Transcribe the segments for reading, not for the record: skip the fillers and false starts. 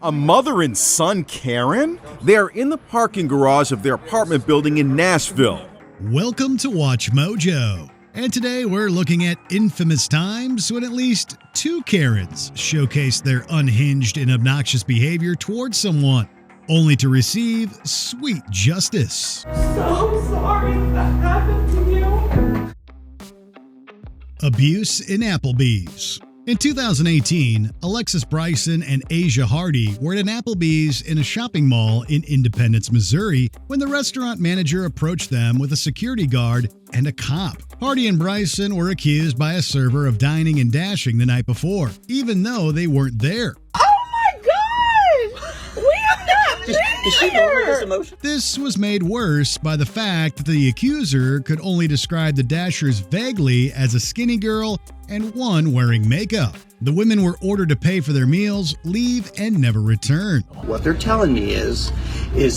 A mother and son, Karen? They are in the parking garage of their apartment building in Nashville. Welcome to Watch Mojo. And today we're looking at infamous times when at least two Karens showcased their unhinged and obnoxious behavior towards someone, only to receive sweet justice. So sorry that happened to you. Abuse in Applebees. In 2018, Alexis Bryson and Asia Hardy were at an Applebees in a shopping mall in Independence, Missouri, when the restaurant manager approached them with a security guard and a cop. Hardy and Bryson were accused by a server of dining and dashing the night before, even though they weren't there. Is she over this emotion? This was made worse by the fact that the accuser could only describe the dashers vaguely as a skinny girl and one wearing makeup. The women were ordered to pay for their meals, leave, and never return. What they're telling me is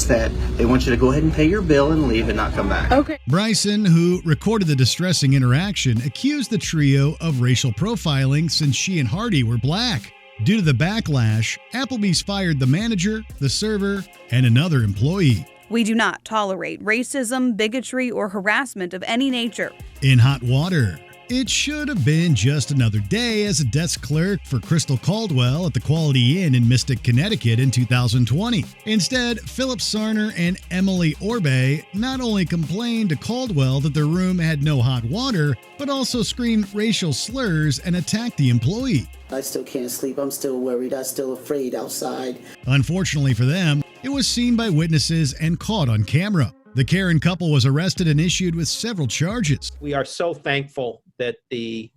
that they want you to go ahead and pay your bill and leave and not come back. Okay. Bryson, who recorded the distressing interaction, accused the trio of racial profiling since she and Hardy were black. Due to the backlash, Applebee's fired the manager, the server, and another employee. We do not tolerate racism, bigotry, or harassment of any nature. In hot water. It should have been just another day as a desk clerk for Crystal Caldwell at the Quality Inn in Mystic, Connecticut in 2020. Instead, Philip Sarner and Emily Orbe not only complained to Caldwell that their room had no hot water, but also screamed racial slurs and attacked the employee. I still can't sleep. I'm still worried. I'm still afraid outside. Unfortunately for them, it was seen by witnesses and caught on camera. The Karen couple was arrested and issued with several charges. We are so thankful that the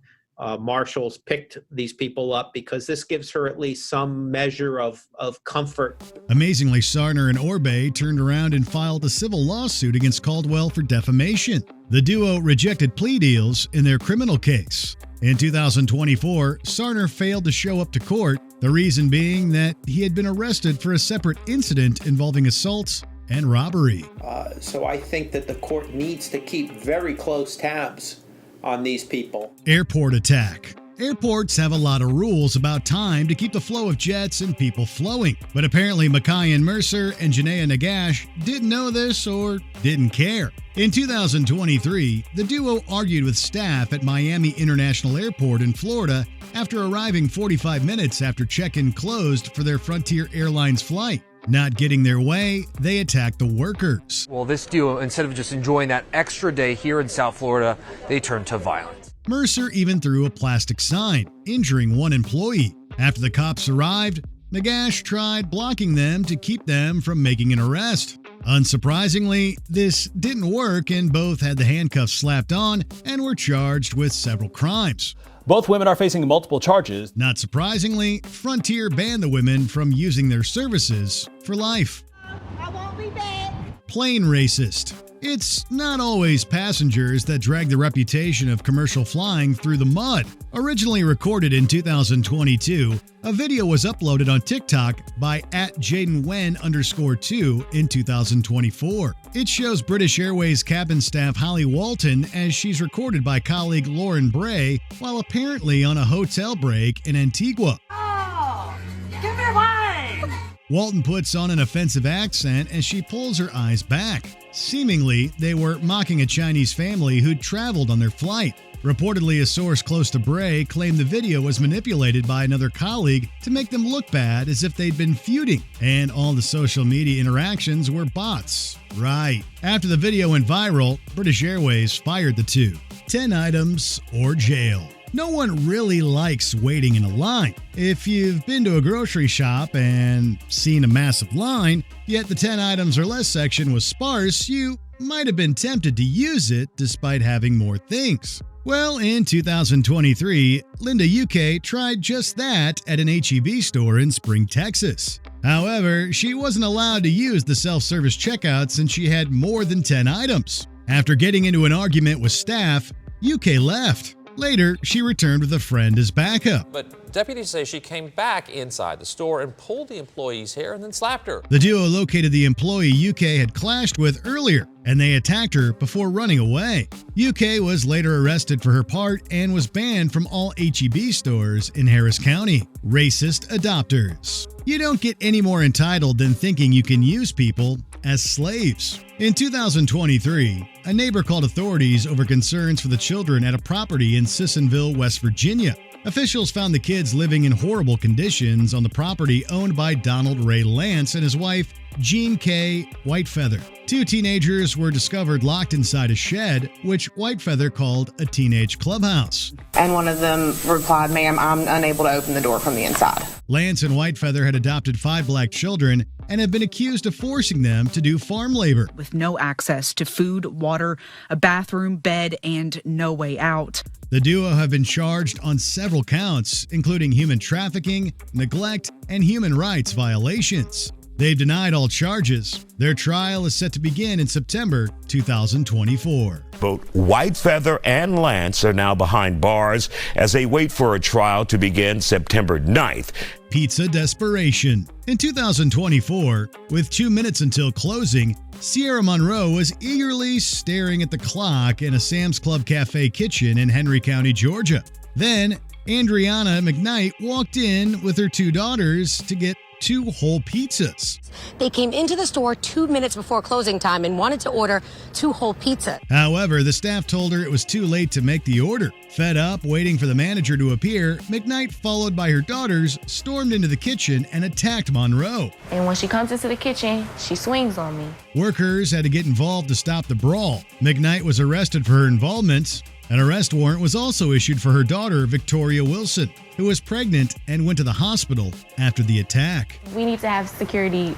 marshals picked these people up because this gives her at least some measure of comfort. Amazingly, Sarner and Orbe turned around and filed a civil lawsuit against Caldwell for defamation. The duo rejected plea deals in their criminal case. In 2024, Sarner failed to show up to court, the reason being that he had been arrested for a separate incident involving assaults and robbery. So I think that the court needs to keep very close tabs on these people. Airport attack. Airports have a lot of rules about time to keep the flow of jets and people flowing. But apparently Makayan Mercer and Janaea Nagash didn't know this or didn't care. In 2023, the duo argued with staff at Miami International Airport in Florida after arriving 45 minutes after check-in closed for their Frontier Airlines flight. Not getting their way, they attacked the workers. Well, this duo, instead of just enjoying that extra day here in South Florida, they turned to violence. Mercer even threw a plastic sign, injuring one employee. After the cops arrived, Nagash tried blocking them to keep them from making an arrest. Unsurprisingly, this didn't work and both had the handcuffs slapped on and were charged with several crimes. Both women are facing multiple charges. Not surprisingly, Frontier banned the women from using their services for life. I won't be back. Plain racist. It's not always passengers that drag the reputation of commercial flying through the mud. Originally recorded in 2022, a video was uploaded on TikTok by @JadenWen_2 in 2024. It shows British Airways cabin staff Holly Walton as she's recorded by colleague Lauren Bray while apparently on a hotel break in Antigua. Oh, give me wine. Walton puts on an offensive accent as she pulls her eyes back. Seemingly, they were mocking a Chinese family who'd traveled on their flight. Reportedly, a source close to Bray claimed the video was manipulated by another colleague to make them look bad as if they'd been feuding, and all the social media interactions were bots. Right. After the video went viral, British Airways fired the two. 10 items or jail. No one really likes waiting in a line. If you've been to a grocery shop and seen a massive line, yet the 10 items or less section was sparse, you might have been tempted to use it despite having more things. Well, in 2023, Linda UK tried just that at an H-E-B store in Spring, Texas. However, she wasn't allowed to use the self-service checkout since she had more than 10 items. After getting into an argument with staff, UK left. Later, she returned with a friend as backup. But deputies say she came back inside the store and pulled the employee's hair and then slapped her. The duo located the employee UK had clashed with earlier, and they attacked her before running away. UK was later arrested for her part and was banned from all H-E-B stores in Harris County. Racist adopters. You don't get any more entitled than thinking you can use people as slaves. In 2023, a neighbor called authorities over concerns for the children at a property in Sissonville, West Virginia. Officials found the kids living in horrible conditions on the property owned by Donald Ray Lance and his wife, Jean K. Whitefeather. Two teenagers were discovered locked inside a shed, which Whitefeather called a teenage clubhouse. And one of them replied, "Ma'am, I'm unable to open the door from the inside." Lance and Whitefeather had adopted 5 black children and have been accused of forcing them to do farm labor. With no access to food, water, a bathroom, bed, and no way out. The duo have been charged on several counts, including human trafficking, neglect, and human rights violations. They've denied all charges. Their trial is set to begin in September 2024. Both Whitefeather and Lance are now behind bars as they wait for a trial to begin September 9th. Pizza desperation. In 2024, with 2 minutes until closing, Sierra Monroe was eagerly staring at the clock in a Sam's Club cafe kitchen in Henry County, Georgia. Then, Andriana McKnight walked in with her 2 daughters to get 2 whole pizzas. They came into the store 2 minutes before closing time and wanted to order 2 whole pizzas. However, the staff told her it was too late to make the order. Fed up, waiting for the manager to appear, McKnight, followed by her daughters, stormed into the kitchen and attacked Monroe. And when she comes into the kitchen, she swings on me. Workers had to get involved to stop the brawl. McKnight was arrested for her involvement. An arrest warrant was also issued for her daughter, Victoria Wilson, who was pregnant and went to the hospital after the attack. We need to have security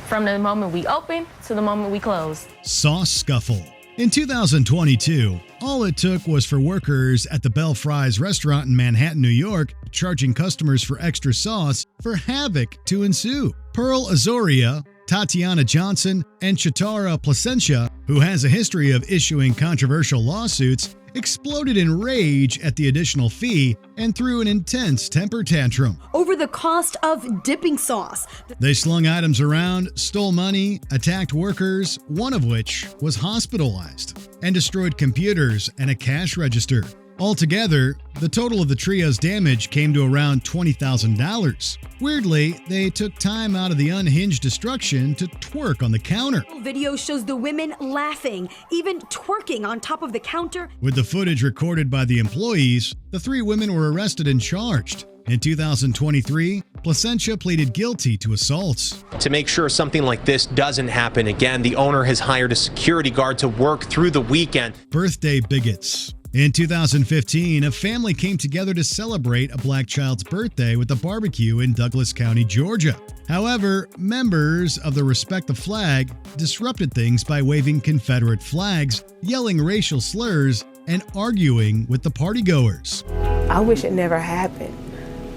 from the moment we open to the moment we close. Sauce Scuffle. In 2022, all it took was for workers at the Belle Fries restaurant in Manhattan, New York, charging customers for extra sauce for havoc to ensue. Pearl Azoria, Tatiana Johnson, and Chitara Placentia, who has a history of issuing controversial lawsuits, exploded in rage at the additional fee and threw an intense temper tantrum over the cost of dipping sauce. They slung items around, stole money, attacked workers, one of which was hospitalized, and destroyed computers and a cash register. Altogether, the total of the trio's damage came to around $20,000. Weirdly, they took time out of the unhinged destruction to twerk on the counter. Video shows the women laughing, even twerking on top of the counter. With the footage recorded by the employees, the 3 women were arrested and charged. In 2023, Placentia pleaded guilty to assaults. To make sure something like this doesn't happen again, the owner has hired a security guard to work through the weekend. Birthday bigots. In 2015, a family came together to celebrate a black child's birthday with a barbecue in Douglas County, Georgia. However, members of the Respect the Flag disrupted things by waving Confederate flags, yelling racial slurs, and arguing with the partygoers. I wish it never happened.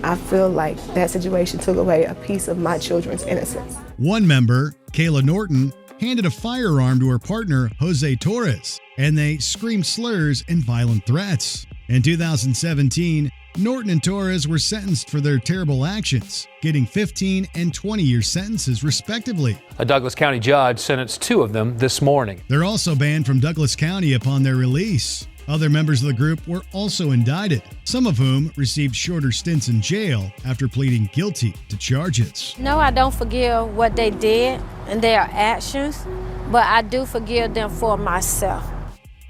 I feel like that situation took away a piece of my children's innocence. One member, Kayla Norton, handed a firearm to her partner, Jose Torres, and they screamed slurs and violent threats. In 2017, Norton and Torres were sentenced for their terrible actions, getting 15 and 20-year sentences respectively. A Douglas County judge sentenced 2 of them this morning. They're also banned from Douglas County upon their release. Other members of the group were also indicted, some of whom received shorter stints in jail after pleading guilty to charges. No, I don't forgive what they did and their actions, but I do forgive them for myself.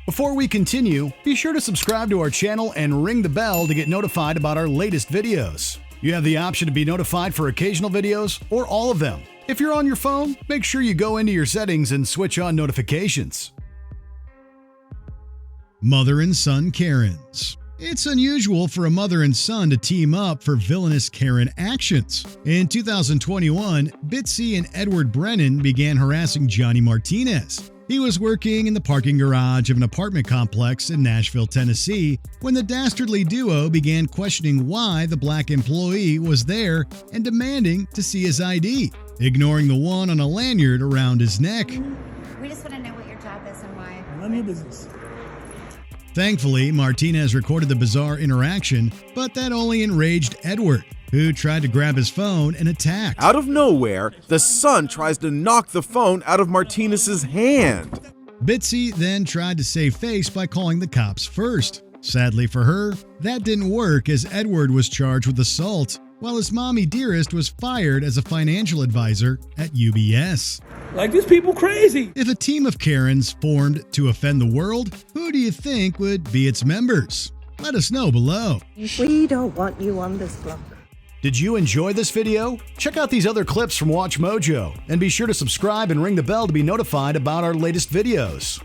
Before we continue, be sure to subscribe to our channel and ring the bell to get notified about our latest videos. You have the option to be notified for occasional videos or all of them. If you're on your phone, make sure you go into your settings and switch on notifications. Mother and son Karens. It's unusual for a mother and son to team up for villainous Karen actions. In 2021, Bitsy and Edward Brennan began harassing Johnny Martinez. He was working in the parking garage of an apartment complex in Nashville, Tennessee, when the dastardly duo began questioning why the black employee was there and demanding to see his ID, ignoring the one on a lanyard around his neck. We just want to know what your job is and why. None of your business. Thankfully, Martinez recorded the bizarre interaction, but that only enraged Edward, who tried to grab his phone and attacked. Out of nowhere, the son tries to knock the phone out of Martinez's hand. Bitsy then tried to save face by calling the cops first. Sadly for her, that didn't work as Edward was charged with assault, while his mommy dearest was fired as a financial advisor at UBS. Like, these people crazy. If a team of Karens formed to offend the world, who do you think would be its members? Let us know below. We don't want you on this block. Did you enjoy this video? Check out these other clips from WatchMojo, and be sure to subscribe and ring the bell to be notified about our latest videos.